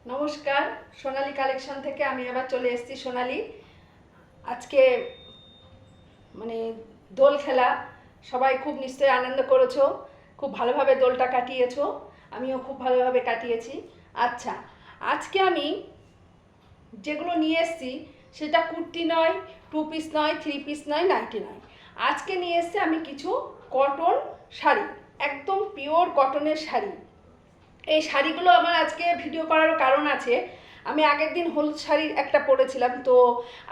নমস্কার, সোনালী কালেকশন থেকে আমি আবার চলে এসেছি। সোনালী, আজকে মানে দোল খেলা, সবাই খুব নিশ্চয়ই আনন্দ করেছো, খুব ভালোভাবে দোলটা কাটিয়েছো, আমিও খুব ভালোভাবে কাটিয়েছি। আচ্ছা, আজকে আমি যেগুলো নিয়ে এসেছি সেটা কুর্তি নয়, 2 পিস নয়, 3 পিস নয়, নাইটি নয়। আজকে নিয়ে এসেছি আমি কিছু কটন শাড়ি, একদম পিওর কটনের শাড়ি। এই শাড়িগুলো আমার আজকে ভিডিও করার কারণ আছে। আমি আগের দিন হলুদ শাড়ি একটা পরেছিলাম, তো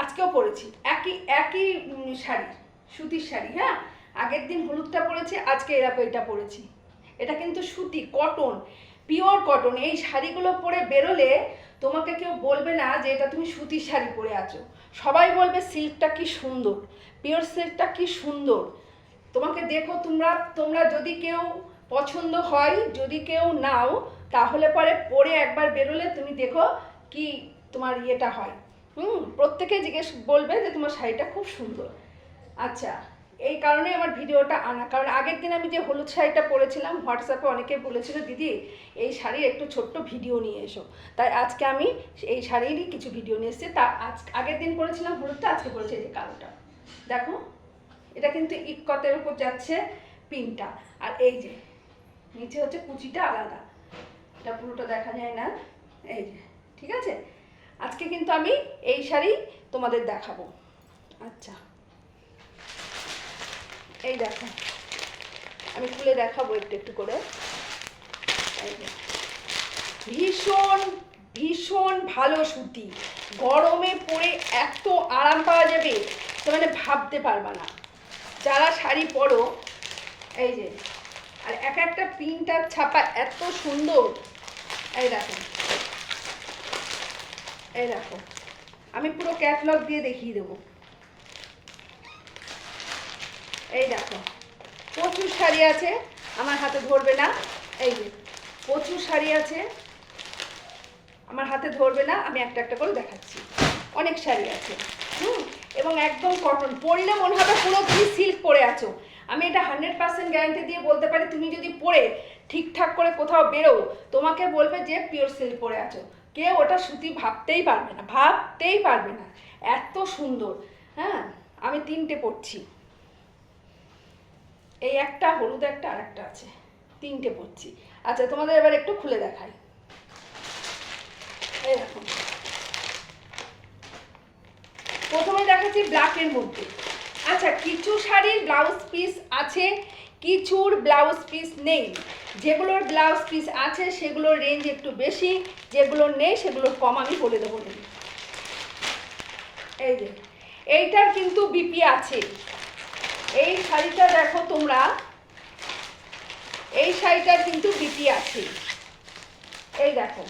আজকেও পরেছি একই একই শাড়ি, সুতির শাড়ি। হ্যাঁ, আগের দিন হলুদটা পরেছি, আজকে এরকম এটা পরেছি। এটা কিন্তু সুতি, কটন, পিওর কটন। এই শাড়িগুলো পরে বেরোলে তোমাকে কেউ বলবে না যে এটা তুমি সুতির শাড়ি পরে আছো, সবাই বলবে সিল্কটা কি সুন্দর, পিওর সিল্কটা কি সুন্দর। তোমাকে দেখো, তোমরা তোমরা যদি কেউ পছন্দ হয়, যদি কেউ নাও, তাহলে পরে একবার বেরোলে তুমি দেখো কি তোমার ইয়েটা হয়। প্রত্যেকে জিজ্ঞেস বলবে যে তোমার শাড়িটা খুব সুন্দর। আচ্ছা, এই কারণে আমার ভিডিওটা আনা, কারণ আগের দিন আমি যে হলুদ শাড়িটা পরেছিলাম, হোয়াটসঅ্যাপে অনেকে বলেছিল দিদি এই শাড়ির একটু ছোট্ট ভিডিও নিয়ে এসো, তাই আজকে আমি এই শাড়িরই কিছু ভিডিও নিয়ে এসেছি। তা আগের দিন পরেছিলাম হলুদটা, আজকে পরেছি এই যে কালোটা। দেখো, এটা কিন্তু ইক্কতের উপর যাচ্ছে পিনটা, আর এই যে নিচে হচ্ছে কুচিটা আলাদা, এটা পুরোটা দেখা যায় না, এই যে। ঠিক আছে, আজকে কিন্তু আমি এই শাড়ি তোমাদের দেখাবো। আচ্ছা, এই দেখো, আমি খুলে দেখাবো একটু একটু করে। এই যে, ভীষণ ভীষণ ভালো সুতি, গরমে পরে এত আরাম পাওয়া যাবে তো মানে ভাবতে পারবা না যারা শাড়ি পরো। এই যে, আর এক একটা প্রিন্টার ছাপা এত সুন্দর। এই দেখো, এই দেখো, আমি পুরো ক্যাটলগ দিয়ে দেখিয়ে দেবো। এই দেখো, প্রচুর শাড়ি আছে, আমার হাতে ধরবে না। এই যে, প্রচুর শাড়ি আছে, আমার হাতে ধরবে না, আমি একটা একটা করে দেখাচ্ছি। অনেক শাড়ি আছে, এবং একদম কটন, পরলে মনে হবে পুরো কি সিল্ক পরে আছো। আমি এটা 100% গ্যারান্টি দিয়ে বলতে পারি, তুমি যদি পরে ঠিকঠাক করে কোথাও বেরো, তোমাকে বলবে যে পিওর সিল্ক পরে আছো, কেউ ওটা সুতি ভাবতেই পারবে না, ভাবতেই পারবে না, এত সুন্দর। হ্যাঁ, আমি 3টে পরছি, এই একটা, হলুদ একটা, আর একটা আছে, 3টে পরছি। আচ্ছা, তোমাদের এবার একটু খুলে দেখাই। এই দেখো, প্রথমে দেখাচ্ছি ব্ল্যাকের মধ্যে। আচ্ছা, কিছু শাড়ির ব্লাউজ পিস আছে, কিছুর ব্লাউজ পিস নেই। যেগুলোর ব্লাউজ পিস আছে সেগুলোর রেঞ্জ একটু বেশি, যেগুলোর নেই সেগুলোর কম, আমি বলে দেবো। এই যে, এইটার কিন্তু বিপি আছে। এই শাড়িটা দেখো তোমরা, এই শাড়িটার কিন্তু বিপি আছে। এই দেখো,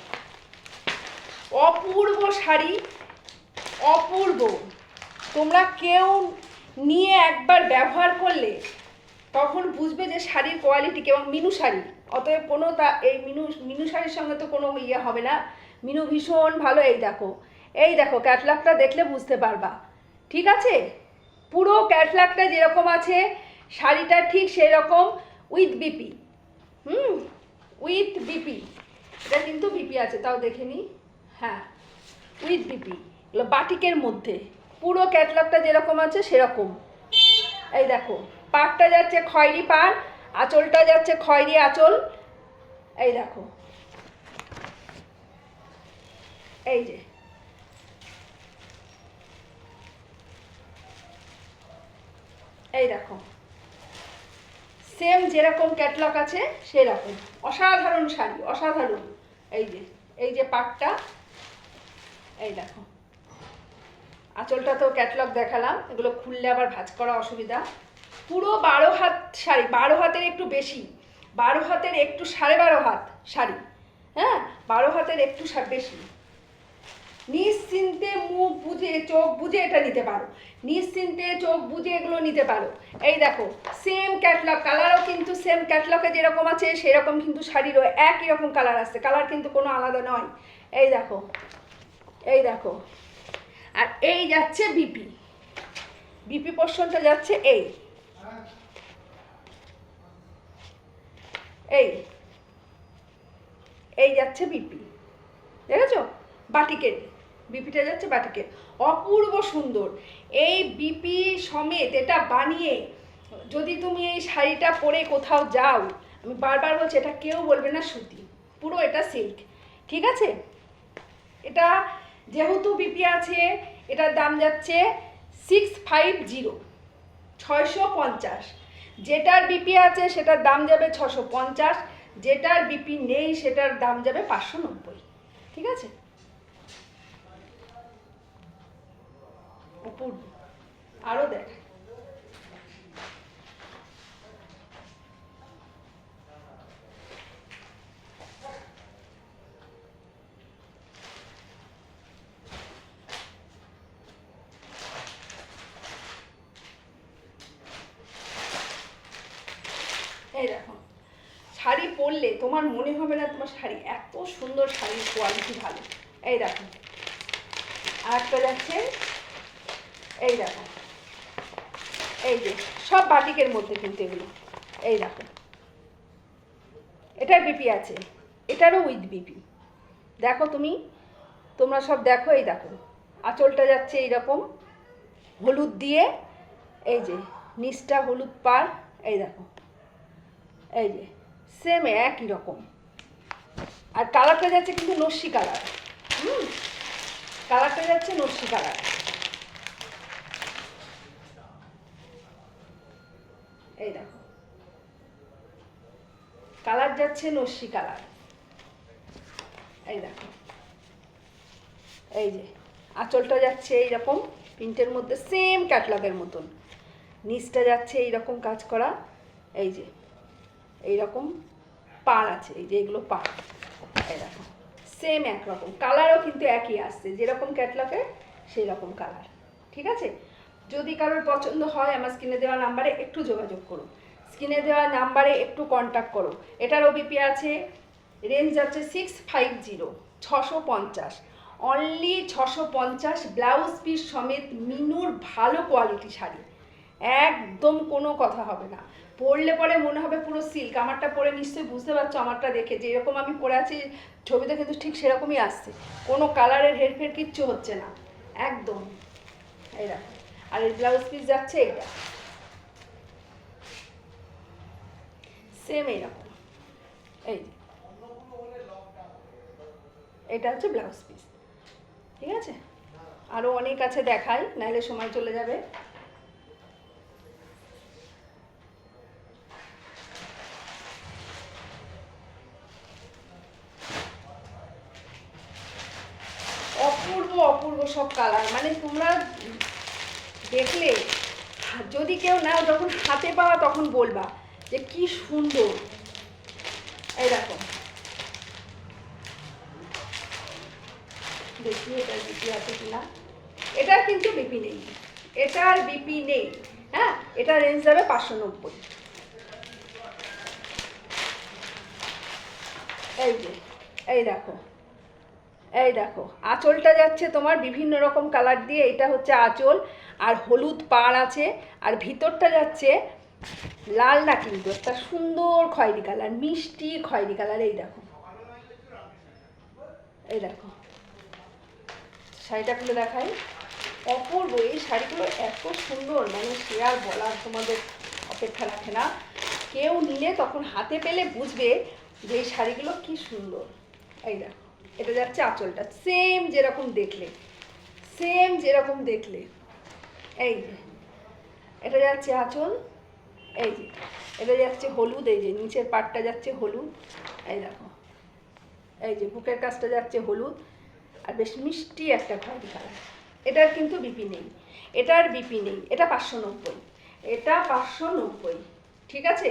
অপূর্ব শাড়ি, অপূর্ব। তোমরা কেউ নিয়ে একবার ব্যবহার করলে তখন বুঝবে যে শাড়ির কোয়ালিটি কেমন। মিনু শাড়ি, অতএব কোনো এই মিনু শাড়ির সঙ্গে তো কোনো ইয়ে হবে না। মিনু ভীষণ ভালো। এই দেখো, এই দেখো, ক্যাটলগটা দেখলে বুঝতে পারবা। ঠিক আছে, পুরো ক্যাটলগটা যেরকম আছে শাড়িটা ঠিক সেই রকম, উইথ বিপি। উইথ বিপি, এটা কিন্তু বিপি আছে, তাও দেখে নি। হ্যাঁ, উইথ বিপি, এগুলো বাটিকের মধ্যে, পুরো ক্যাটলগটা যেরকম আছে সেরকম। এই দেখো, পাড়টা যাচ্ছে খয়েরি পাড়, আঁচলটা যাচ্ছে খয়েরি আঁচল। এই দেখো, এই যে, এই দেখো, সেম যেরকম ক্যাটলগ আছে সেরকম। অসাধারণ শাড়ি, অসাধারণ। এই যে, এই যে পাড়টা, এই দেখো, আঁচলটা তো ক্যাটলগ দেখালাম, এগুলো খুললে আবার ভাঁজ করা অসুবিধা। পুরো 12 হাত শাড়ি, 12 হাতের একটু বেশি, 12 হাতের একটু 12.5 হাত শাড়ি। হ্যাঁ, 12 হাতের একটু বেশি। নিশ্চিন্তে মুখ বুঝে, চোখ বুঝে এটা নিতে পারো, নিশ্চিন্তে চোখ বুঝে এগুলো নিতে পারো। এই দেখো, সেম ক্যাটলগ, কালারও কিন্তু সেম ক্যাটলগে যেরকম আছে সেরকম কিন্তু শাড়িরও একই রকম কালার আসছে, কালার কিন্তু কোনো আলাদা নয়। এই দেখো, এই দেখো, আর এই যাচ্ছে বিপি, বিপি পোর্শনটা যাচ্ছে এই, এই এই যাচ্ছে বিপি, দেখেছো? বাটিকের, বিপিটা যাচ্ছে বাটিকের, অপূর্ব সুন্দর। এই বিপি সমেত এটা বানিয়ে যদি তুমি এই শাড়িটা পরে কোথাও যাও, আমি বারবার বলছি এটা কেউ বলবে না সুতি, পুরো এটা সিল্ক। ঠিক আছে, এটা যেহেতু বিপি আছে এটার দাম যাচ্ছে 650, 650। যেটার বিপি আছে সেটার দাম যাবে 650, যেটার বিপি নেই সেটার দাম যাবে 590। ঠিক আছে, অপূর্ব। আরো দেখ, এই দেখো, শাড়ি পরলে তোমার মনে হবে না তোমার শাড়ি এত সুন্দর, শাড়ির কোয়ালিটি ভালো। এই দেখো, আর একটা যাচ্ছে, এই দেখো, এই যে সব বাটিকের মধ্যে কিন্তু এগুলো। এই দেখো, এটার বিপি আছে, এটারও উইথ বিপি। দেখো তুমি, তোমরা সব দেখো, এই দেখো আঁচলটা যাচ্ছে এইরকম হলুদ দিয়ে, এই যে নিচটা হলুদ পার, এই দেখো, এই যে সেম একই রকম। আর কালারটা যাচ্ছে কিন্তু নস্যি কালার, কালারটা যাচ্ছে নস্যি কালার। এই দেখো, কালার যাচ্ছে নস্যি কালার। এই দেখো, এই যে আঁচলটা যাচ্ছে এইরকম প্রিন্টের মধ্যে সেম ক্যাটলগের মতন, নিচটা যাচ্ছে এইরকম কাজ করা, এই যে এইরকম পাড় আছে, এই যে এগুলো পাড়। এই দেখো সেম একরকম, কালারও কিন্তু একই আসছে, যেরকম ক্যাটলগে সেই রকম কালার। ঠিক আছে, যদি কারোর পছন্দ হয় আমার স্ক্রিনে দেওয়া নাম্বারে একটু যোগাযোগ করো, স্ক্রিনে দেওয়া নাম্বারে একটু কন্ট্যাক্ট করো। এটারও বিপি আছে, রেঞ্জ যাচ্ছে 650, 650, অনলি 650, ব্লাউজ পিস সমেত মিনুর ভালো কোয়ালিটি শাড়ি, একদম কোনো কথা হবে না। পরলে পরে মনে হবে পুরো সিল্ক। আমারটা পরে নিশ্চয়ই বুঝতে পারছো, আমারটা দেখে যেরকম আমি পরে আছি ছবিতে কিন্তু ঠিক সেরকমই আসছে, কোনো কালারের হেরফের কিচ্ছু হচ্ছে না একদম। এই দেখো, আর এই ব্লাউজ পিস যাচ্ছে এইটা সেম এইরকম, এই যে এটা হচ্ছে ব্লাউজ পিস। ঠিক আছে, আরও অনেক আছে দেখাই, নাহলে সময় চলে যাবে। অপূর্ব অপূর্ব সব কালার, মানে তোমরা দেখলে যদি কেউ নাও যখন হাতে পাওয়া তখন বলবা যে কি সুন্দর। এই দেখো, দেখি এটার বিপি আছে কিনা, এটার কিন্তু বিপি নেই, এটার বিপি নেই। হ্যাঁ, এটা রেঞ্জ যাবে 590। এই যে, এই দেখো, এই দেখো আঁচলটা যাচ্ছে তোমার বিভিন্ন রকম কালার দিয়ে, এটা হচ্ছে আঁচল, আর হলুদ পাড় আছে, আর ভিতরটা যাচ্ছে লাল না কিন্তু একটা সুন্দর খয়েরি কালার, মিষ্টি খয়েরি কালার। এই দেখো, এই দেখো শাড়িটা খুলে দেখাই, অপূর্ব। এই শাড়িগুলো এত সুন্দর, মানে সে আর বলার তোমাদের অপেক্ষা রাখে না। কেউ নিলে তখন হাতে পেলে বুঝবে যে এই শাড়িগুলো কি সুন্দর। এই দেখো, এটা যাচ্ছে আঁচলটা সেম যেরকম দেখলে, সেম যেরকম দেখলে। এই যে এটা যাচ্ছে আঁচল, এই যে এটা যাচ্ছে হলুদ, এই যে নিচের পাটটা যাচ্ছে হলুদ। এই দেখো, এই যে বুকের কাছটা যাচ্ছে হলুদ, আর বেশ মিষ্টি একটা খয়েরি কালার। এটার কিন্তু বিপি নেই, এটার বিপি নেই, এটা 590, এটা 590। ঠিক আছে,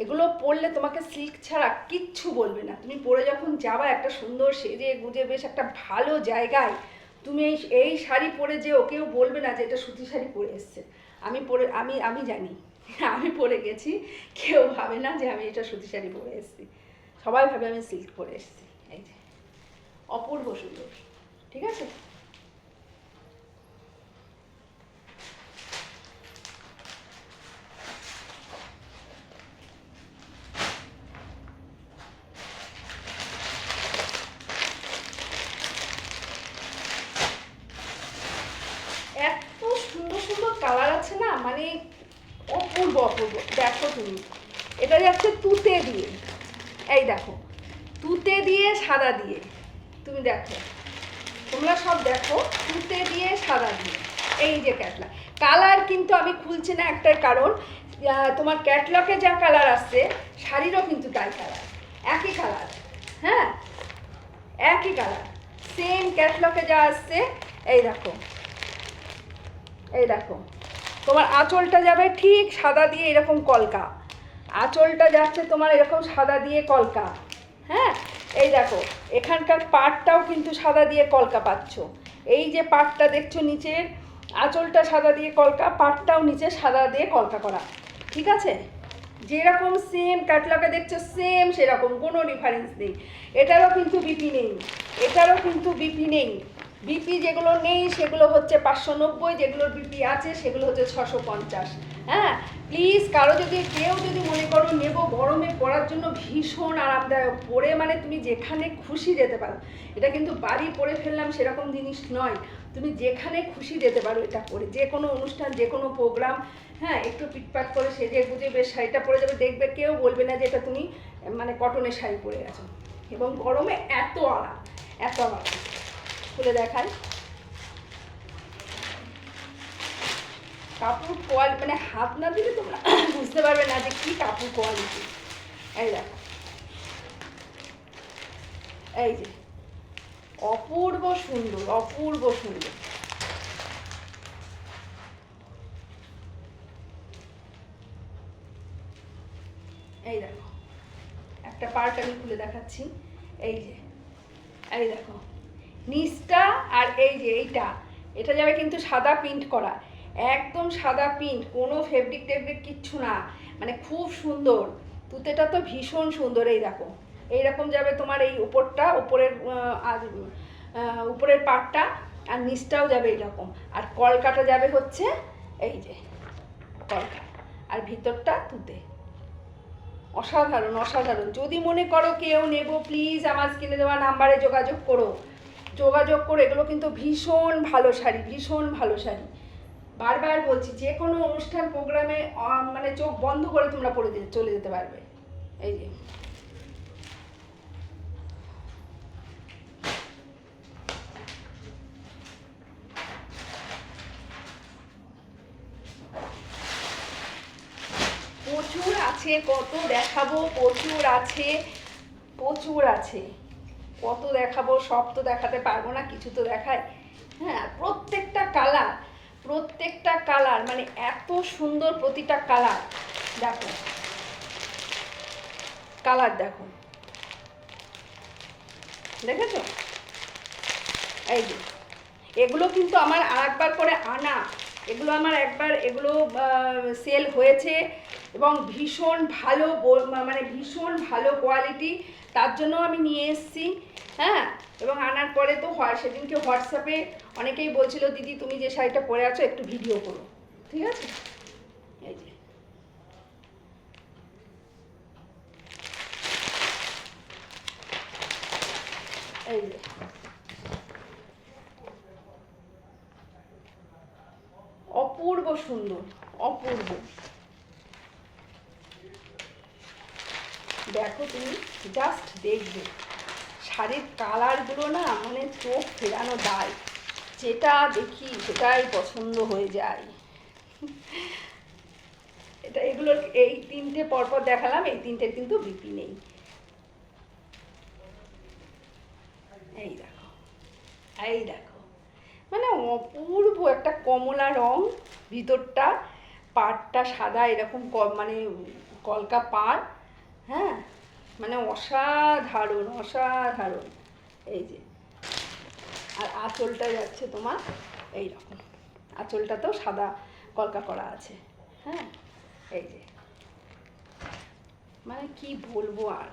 এগুলো পরলে তোমাকে সিল্ক ছাড়া কিচ্ছু বলবে না। তুমি পরে যখন যাবা একটা সুন্দর সেজে গুজে বেশ একটা ভালো জায়গায়, তুমি এই শাড়ি পরে যেও, কেউ বলবে না যে এটা সুতি শাড়ি পরে এসছে। আমি পরে আমি জানি, আমি পরে গেছি, কেউ ভাবে না যে আমি এটা সুতি শাড়ি পরে এসেছি, সবাই ভাবে আমি সিল্ক পরে এসেছি। এই যে অপূর্ব সুন্দর। ঠিক আছে, এত সুন্দর সুন্দর কালার আছে না, মানে অপূর্ব অপূর্ব। দেখো তুমি, এটা যাচ্ছে তুতে দিয়ে, এই দেখো তুতে দিয়ে সাদা দিয়ে, তুমি দেখো, তোমরা সব দেখো তুতে দিয়ে সাদা দিয়ে। এই যে ক্যাটলগ কালার কিন্তু আমি খুলছি না, একটাই কারণ তোমার ক্যাটলগে যা কালার আসছে শাড়িরও কিন্তু তাই কালার, একই কালার, হ্যাঁ একই কালার, সেম ক্যাটলগে যা আসছে। এই দেখো, এই দেখো তোমার আঁচলটা যাবে ঠিক সাদা দিয়ে এরকম কলকা, আঁচলটা যাচ্ছে তোমার এরকম সাদা দিয়ে কলকা, হ্যাঁ এই দেখো এখানকার পাটটাও কিন্তু সাদা দিয়ে কলকা পাচ্ছ। এই যে পাটটা দেখছো নিচের আঁচলটা সাদা দিয়ে কলকা, পাটটাও নিচে সাদা দিয়ে কলকা করা, ঠিক আছে? যেরকম সেম ক্যাটলগে দেখছো সেম সেরকম, কোনো ডিফারেন্স নেই। এটারও কিন্তু বিপি নেই, এটারও কিন্তু বিপি নেই। বিপি যেগুলো নেই সেগুলো হচ্ছে 590, যেগুলোর বিপি আছে সেগুলো হচ্ছে 650। হ্যাঁ প্লিজ, কারো যদি কেউ যদি মনে করো নেবো গরমে পরার জন্য ভীষণ আরামদায়ক, পরে মানে তুমি যেখানে খুশি যেতে পারো। এটা কিন্তু বাড়ি পরে ফেললাম সেরকম জিনিস নয়, তুমি যেখানে খুশি যেতে পারো এটা পরে, যে কোনো অনুষ্ঠান যে কোনো প্রোগ্রাম, হ্যাঁ একটু পিটপাট করে সেজে গুজে বেশ শাড়িটা পরে যাবে, দেখবে কেউ বলবে না যে এটা তুমি মানে কটনের শাড়ি পরে গেছো। এবং গরমে এত আরাম, এত আরাম। খুলে দেখাই, কাপড় কোয়ালিটি মানে হাত না দিলে তোমরা বুঝতে পারবে না যে কি কাপড় কোয়ালিটি। এই দেখো, এই যে অপূর্ব সুন্দর, অপূর্ব সুন্দর। এই দেখো একটা পার্ট আমি খুলে দেখাচ্ছি, এই যে এই দেখো নিচটা, আর এই যে এইটা, এটা যাবে কিন্তু সাদা প্রিন্ট করা, একদম সাদা প্রিন্ট, কোনো ফেব্রিক টেব্রিক কিচ্ছু না, মানে খুব সুন্দর। তুতেটা তো ভীষণ সুন্দর। এই দেখো এইরকম যাবে তোমার এই উপরটা, উপরের আর উপরের পাটটা, আর নিচটাও যাবে এইরকম, আর কলকাটা যাবে হচ্ছে এই যে কলকা, আর ভিতরটা তুতে। অসাধারণ অসাধারণ। যদি মনে করো কেউ নেবো, প্লিজ আমার স্ক্রিনে দেওয়া নাম্বারে যোগাযোগ করো, যোগাযোগ করো। এগুলো কিন্তু ভীষণ ভালো শাড়ি, ভীষণ ভালো শাড়ি। বারবার বলছি, যে কোনো অনুষ্ঠান প্রোগ্রামে মানে চোখ বন্ধ করে তোমরা পরে চলে যেতে পারবে। এই যে প্রচুর আছে, কত দেখাবো, প্রচুর আছে, প্রচুর আছে, কত দেখাবো, সব তো দেখাতে পারবো না, কিছু তো দেখায়। হ্যাঁ প্রত্যেকটা কালার, প্রত্যেকটা কালার মানে এত সুন্দর, প্রতিটা কালার দেখো, কালার দেখো, দেখেছো? এই যে এগুলো কিন্তু আমার আরেকবার করে আনা, এগুলো আমার একবার, এগুলো সেল হয়েছে এবং ভীষণ ভালো, মানে ভীষণ ভালো কোয়ালিটি, তার জন্য আমি নিয়ে এসেছি। হ্যাঁ এবং আনার পরে তো সেদিনকে হোয়াটসঅ্যাপে অনেকেই বলছিল দিদি তুমি যে শাড়িটা পরে আছো একটু ভিডিও করো, ঠিক আছে? এই যে এই যে অপূর্ব সুন্দর, অপূর্ব। দেখো তুমি, জাস্ট দেখবে শাড়ির কালারগুলো না, মানে চোখ ফেরানো দায়, যেটা দেখি সেটাই পছন্দ হয়ে যায়। এটা এগুলোর এই তিনটে পরপর দেখালাম, এই তিনটের কিন্তু বিপি নেই। এই দেখো, এই দেখো মানে অপূর্ব একটা কমলা রং, ভিতরটা পাড়টা সাদা এরকম মানে কলকা পাড়, হ্যাঁ মানে অসাধারণ অসাধারণ। এই যে আর আঁচলটা যাচ্ছে তোমার এই রকম, আঁচলটাতেও সাদা কলকা করা আছে, হ্যাঁ এই যে মানে কি বলবো আর,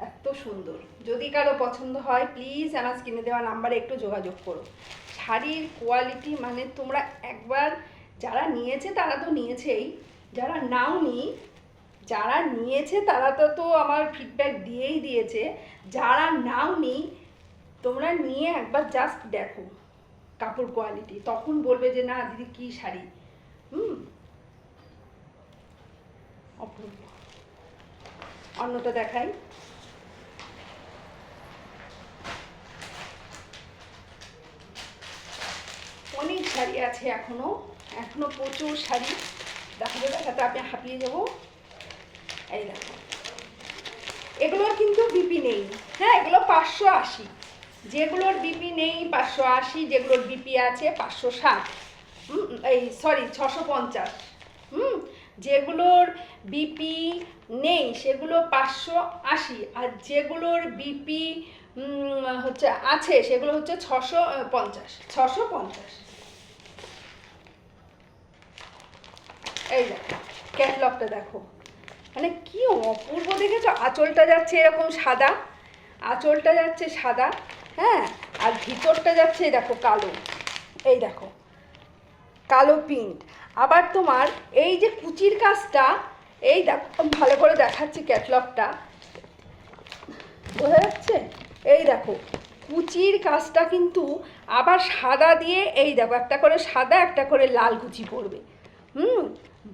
এত সুন্দর। যদি কারো পছন্দ হয় প্লিজ আমার স্ক্রিনে দেওয়া নাম্বারে একটু যোগাযোগ করো। শাড়ির কোয়ালিটি মানে তোমরা একবার, যারা নিয়েছে তারা তো নিয়েছেই, যারা নাওনি, যারা নিয়েছে তারা তো আমার ফিডব্যাক দিয়েই দিয়েছে, যারা নাওনি তোমরা নিয়ে একবার জাস্ট দেখো, কাপড় কোয়ালিটি, তখন বলবে যে না দিদি কি শাড়ি। অপূর্ব। অন্যটা দেখাই। অনেক শাড়ি আছে এখনো প্রচুর শাড়ি দেখাতে দেখাতে আমি হাঁপিয়ে যাবো। এই দেখো, এগুলোর কিন্তু বিপি নেই। হ্যাঁ, এগুলো 580। যেগুলোর বিপি নেই 580, যেগুলোর বিপি আছে 560, এই সরি 650। যেগুলোর বিপি নেই সেগুলো 580, আর যেগুলোর বিপি হচ্ছে আছে সেগুলো হচ্ছে 650। এই দেখো, ক্যাটলগটা দেখো, মানে কি অপূর্ব দেখেছো। আঁচলটা যাচ্ছে এরকম সাদা, আঁচলটা যাচ্ছে সাদা, হ্যাঁ, আর ভিতরটা যাচ্ছে দেখো কালো। এই দেখো, কালো প্রিন্ট। আবার তোমার এই যে কুচির কাজটা, এই দেখো ভালো করে দেখাচ্ছি ক্যাটলগটা, বোঝা যাচ্ছে? এই দেখো কুচির কাজটা কিন্তু আবার সাদা দিয়ে, এই দেখো একটা করে সাদা একটা করে লাল কুচি পড়বে।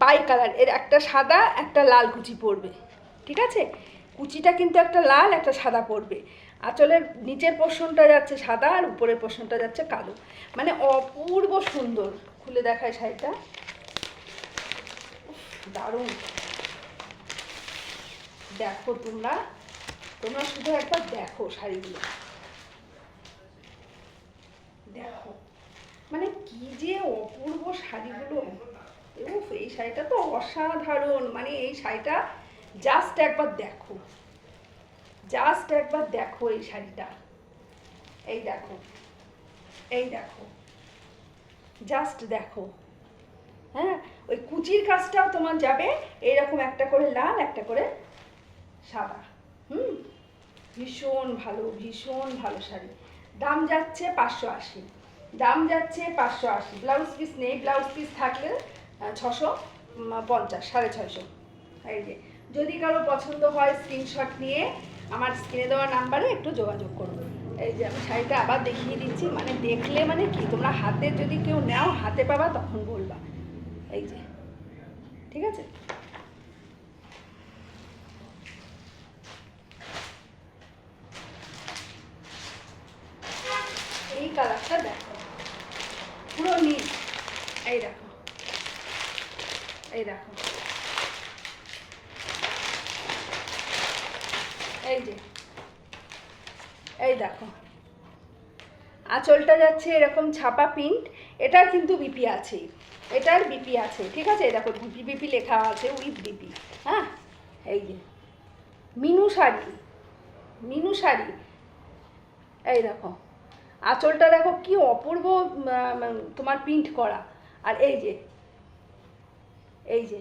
বাই কালার, এর একটা সাদা একটা লাল কুচি পড়বে, ঠিক আছে? কুচিটা কিন্তু একটা লাল একটা সাদা পড়বে। আঁচলের নিচের পোর্শনটা যাচ্ছে সাদা আর উপরের পোর্শনটা যাচ্ছে কালো, মানে অপূর্ব সুন্দর। খুলে দেখায় শাড়িটা, দারুণ। দেখো তোমরা শুধু একবার দেখো শাড়িগুলো, দেখো মানে কি যে অপূর্ব শাড়িগুলো। এই শাড়িটা তো অসাধারণ, মানে এই শাড়িটা জাস্ট একবার দেখো, জাস্ট একবার দেখো এই শাড়িটা। এই দেখো, এই দেখো, জাস্ট দেখো। হ্যাঁ, ওই কুচির কাজটাও তোমার যাবে এইরকম একটা করে লাল একটা করে সাদা। ভীষণ ভালো শাড়ি। দাম যাচ্ছে 580, দাম যাচ্ছে 580। ব্লাউজ পিস নেই, ব্লাউজ পিস থাকলে 650, 650। এই যে, যদি কারো পছন্দ হয় স্ক্রিনশট নিয়ে আমার স্ক্রিনে দেওয়া নাম্বারে একটু যোগাযোগ করবে। এই যে আমি শাড়িটা আবার দেখিয়ে দিচ্ছি, মানে দেখলে মানে কি, তোমরা হাতে যদি কেউ নাও হাতে পাবা তখন বলবা। এই যে, ঠিক আছে? এই কালারটা দেখো, পুরো নীল। এই দেখো, এই দেখো, এই যে, এই দেখো আঁচলটা যাচ্ছে এরকম ছাপা প্রিন্ট। এটার কিন্তু বিপি আছে, এটার বিপি আছে, ঠিক আছে? এই দেখো বিপি লেখা আছে, উইথ বিপি। হ্যাঁ, এই যে মিনু শাড়ি। এই দেখো আঁচলটা দেখো কি অপূর্ব তোমার প্রিন্ট করা। আর এই যে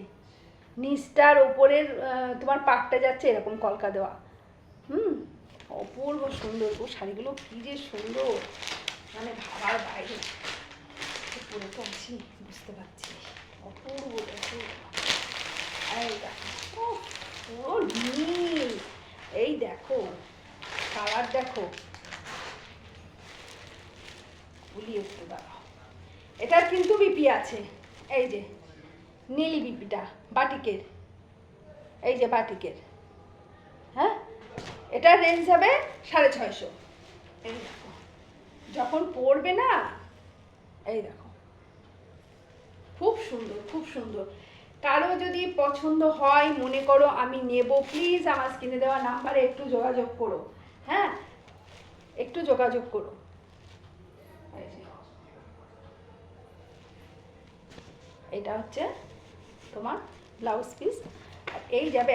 নিচটার ওপরের তোমার পাটটা যাচ্ছে এরকম কলকা দেওয়া। অপূর্ব সুন্দর গো শাড়িগুলো, কি যে সুন্দর, মানে ভাবার বাইরে। পরে তো আছি, বুঝতে পারছি, অপূর্ব। এই দেখো পুরো নীল। এই দেখো কালার দেখো, বলি একটু দাঁড়াও। এটার কিন্তু বিপি আছে, এই যে নীল বিপিটা বাটিকের, এই যে বাটিকের। হ্যাঁ, এটার রেঞ্জ হবে 650। এই দেখো যখন পরবে না, এই দেখো খুব সুন্দর। কারো যদি পছন্দ হয়, মনে করো আমি নেব, প্লিজ আমার স্ক্রিনে দেওয়া নাম্বারে একটু যোগাযোগ করো। হ্যাঁ, একটু যোগাযোগ করো। এটা হচ্ছে তোমার ব্লাউজ পিস। আর এই যাবে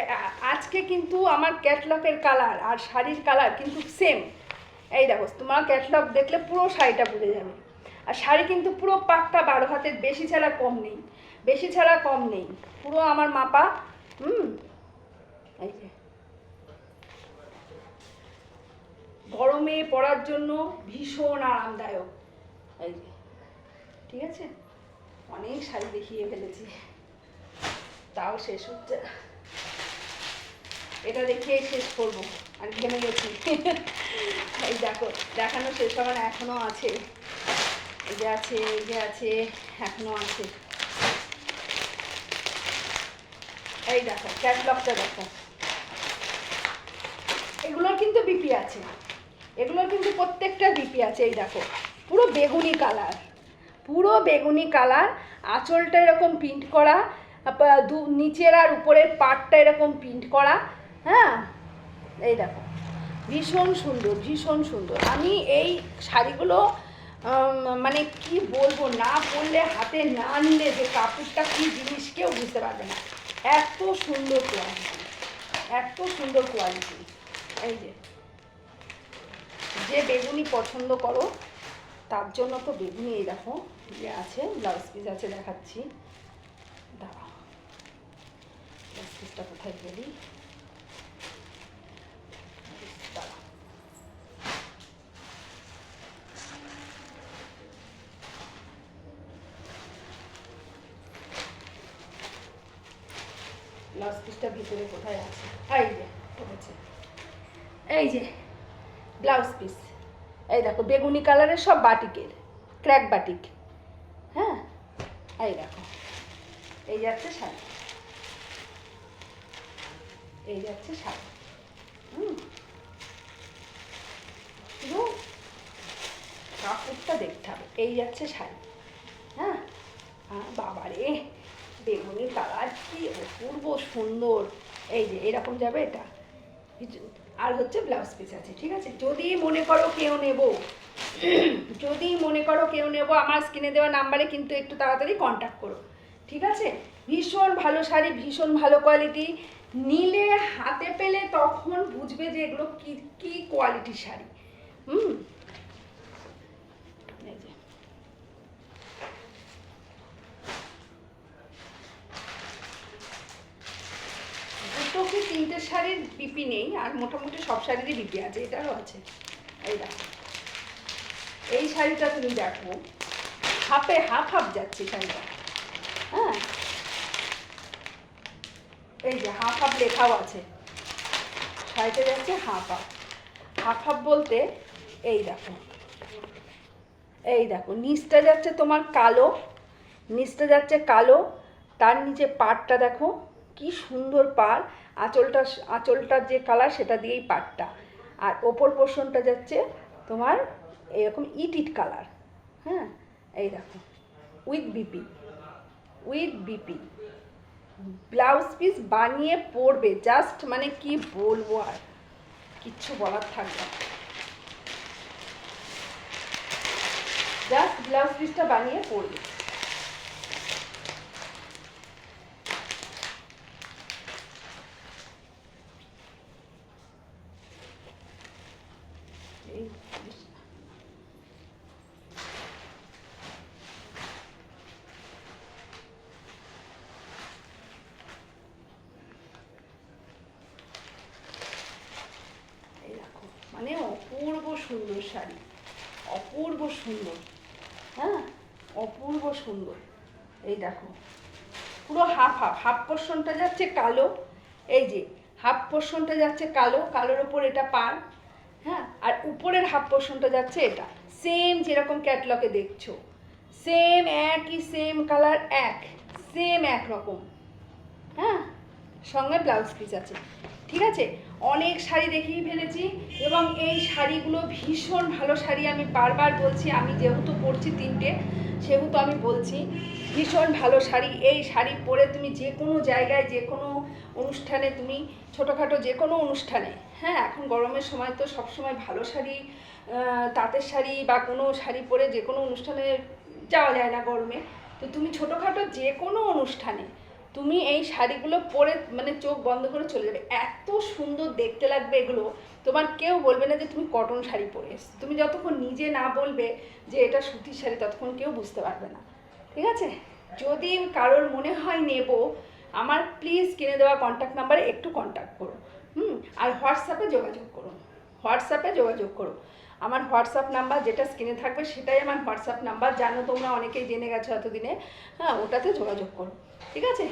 আজকে কিন্তু আমার ক্যাটলগের কালার আর শাড়ির কালার কিন্তু সেম। এই দেখো, তোমার ক্যাটলগ দেখলে পুরো শাড়িটা বুঝে যাবে। আর শাড়ি কিন্তু পুরো পাক্কা 12 হাতের, বেশি ছাড়া কম নেই, পুরো আমার মাপা। এই যে গরমে পরার জন্য ভীষণ আরামদায়ক। এই যে, ঠিক আছে? অনেক শাড়ি দেখিয়ে ফেলেছি, তাও শেষ হচ্ছে না। এটা দেখিয়ে শেষ করবো, আর ঘেমে গেছি। এই দেখো, দেখানো শেষ হবে না, এখনো আছে। এই যে আছে, এই যে আছে, এখনো আছে। এই দেখো ক্যাটলগটা দেখো, এগুলোর কিন্তু বিপি আছে, এগুলোর কিন্তু প্রত্যেকটা বিপি আছে। এই দেখো পুরো বেগুনি কালার, পুরো বেগুনি কালার, আঁচলটা এরকম প্রিন্ট করা, নিচের আর উপরের পাটটা এরকম প্রিন্ট করা। হ্যাঁ, এই দেখো ভীষণ সুন্দর, ভীষণ সুন্দর। আমি এই শাড়িগুলো মানে কি বলবো, না পরলে, হাতে না নিলে যে কাপড়টা কী জিনিস কেউ বুঝতে পারবে না। এত সুন্দর কোয়ালিটি, এত সুন্দর কোয়ালিটি। এই যে বেগুনি পছন্দ করো তার জন্য তো বেগুনি। এই দেখো যে আছে, ব্লাউজ পিস আছে, দেখাচ্ছি, দাঁড়াও ব্লাউজ পিসটা কোথায় গেলি, দাঁড়াও। ব্লাউজ পিসটা ভিতরে কোথায় আছে, এই যে পড়েছে, এই যে ব্লাউজ পিস। এই দেখো বেগুনি কালারের, সব বাটিকের, ক্র্যাক বাটিক। হ্যাঁ, এই দেখো, এই যাচ্ছে শাড়ি, এই যাচ্ছে শাড়ি। শুধু কাপড়টা দেখতে হবে। এই যাচ্ছে শাড়ি। হ্যাঁ, বাবারে বেগুনি কালার কি অপূর্ব সুন্দর। এই যে এরকম যাবে এটা, আর হচ্ছে ব্লাউজ পিস আছে। ঠিক আছে, যদি মনে করো কেউ নেবো, যদি মনে করো কেউ নেবো, আমার স্ক্রিনে দেওয়া নাম্বারে কিন্তু একটু তাড়াতাড়ি কন্ট্যাক্ট করো। ঠিক আছে, ভীষণ ভালো শাড়ি, ভীষণ ভালো কোয়ালিটি। নিলে হাতে পেলে তখন বুঝবে যে এগুলো কি কি কোয়ালিটির শাড়ি। এই যে দুটো কি তিনটে শাড়ির বিপি নেই, আর মোটামুটি সব শাড়িরই বিপি আছে, এটারও আছে। এই দেখো এই শাড়িটা তুমি দেখো, হাফে হাফ হাফ যাচ্ছে শাড়িটা। হ্যাঁ, এই যে হাফ হাফ লেখাও আছে, শাড়িটা যাচ্ছে হাফ হাফ। হাফ হাফ বলতে এই দেখো, এই দেখো নিচটা যাচ্ছে তোমার কালো, নিচটা যাচ্ছে কালো, তার নিচে পাড়টা দেখো কি সুন্দর পাড়, আঁচলটার যে কালার সেটা দিয়েই পাড়টা, আর ওপর পোর্শনটা যাচ্ছে তোমার এরকম ইট ইট কালার। হ্যাঁ, এই দেখো with BP, with BP. Blouse piece বানিয়ে পরবে, জাস্ট মানে কি বলবো, আর কিচ্ছু বলার থাকবে না। জাস্ট ব্লাউজ পিসটা বানিয়ে পরবে। এই দেখো মানে অপূর্ব সুন্দর শাড়ি, অপূর্ব সুন্দর। হ্যাঁ, অপূর্ব সুন্দর। এই দেখো পুরো হাফ হাফ, হাফ পোর্শনটা যাচ্ছে কালো, এই যে হাফ পোর্শনটা যাচ্ছে কালো, কালোর ওপর এটা পাড়। হ্যাঁ, আর উপরের হাফ পোর্শনটা যাচ্ছে এটা, সেম যেরকম ক্যাটলগে দেখছো, সেম একই, সেম কালার, সেম একরকম। হ্যাঁ, সঙ্গে ব্লাউজ পিস আছে। ঠিক আছে, অনেক শাড়ি দেখিয়ে ফেলেছি, এবং এই শাড়িগুলো ভীষণ ভালো শাড়ি। আমি বারবার বলছি, আমি যেহেতু পরছি তিনটে সেহেতু আমি বলছি ভীষণ ভালো শাড়ি। এই শাড়ি পরে তুমি যে কোনো জায়গায়, যে কোনো অনুষ্ঠানে, তুমি ছোটোখাটো যে কোনো অনুষ্ঠানে, হ্যাঁ এখন গরমের সময় তো সবসময় ভালো শাড়ি, তাঁতের শাড়ি বা কোনো শাড়ি পরে যে কোনো অনুষ্ঠানে যাওয়া যায় না গরমে, তো তুমি ছোটোখাটো যে কোনো অনুষ্ঠানে তুমি এই শাড়িগুলো পরে মানে চোখ বন্ধ করে চলে যাবে, এত সুন্দর দেখতে লাগবে এগুলো। তোমার কেউ বলবে না যে তুমি কটন শাড়ি পরে এসছো, তুমি যতক্ষণ নিজে না বলবে যে এটা সুতির শাড়ি ততক্ষণ কেউ বুঝতে পারবে না। ঠিক আছে, যদি কারোর মনে হয় নেব, আমার প্লিজ কিনে দেওয়া কন্ট্যাক্ট নাম্বারে একটু কন্ট্যাক্ট করো। আর হোয়াটসঅ্যাপে যোগাযোগ করো, হোয়াটসঅ্যাপে যোগাযোগ করো। আমার হোয়াটসঅ্যাপ নাম্বার যেটা স্ক্রিনে থাকবে সেটাই আমার হোয়াটসঅ্যাপ নাম্বার, জানো তোমরা অনেকেই জেনে গেছো এতদিনে। হ্যাঁ, ওটাতে যোগাযোগ করো। ঠিক আছে,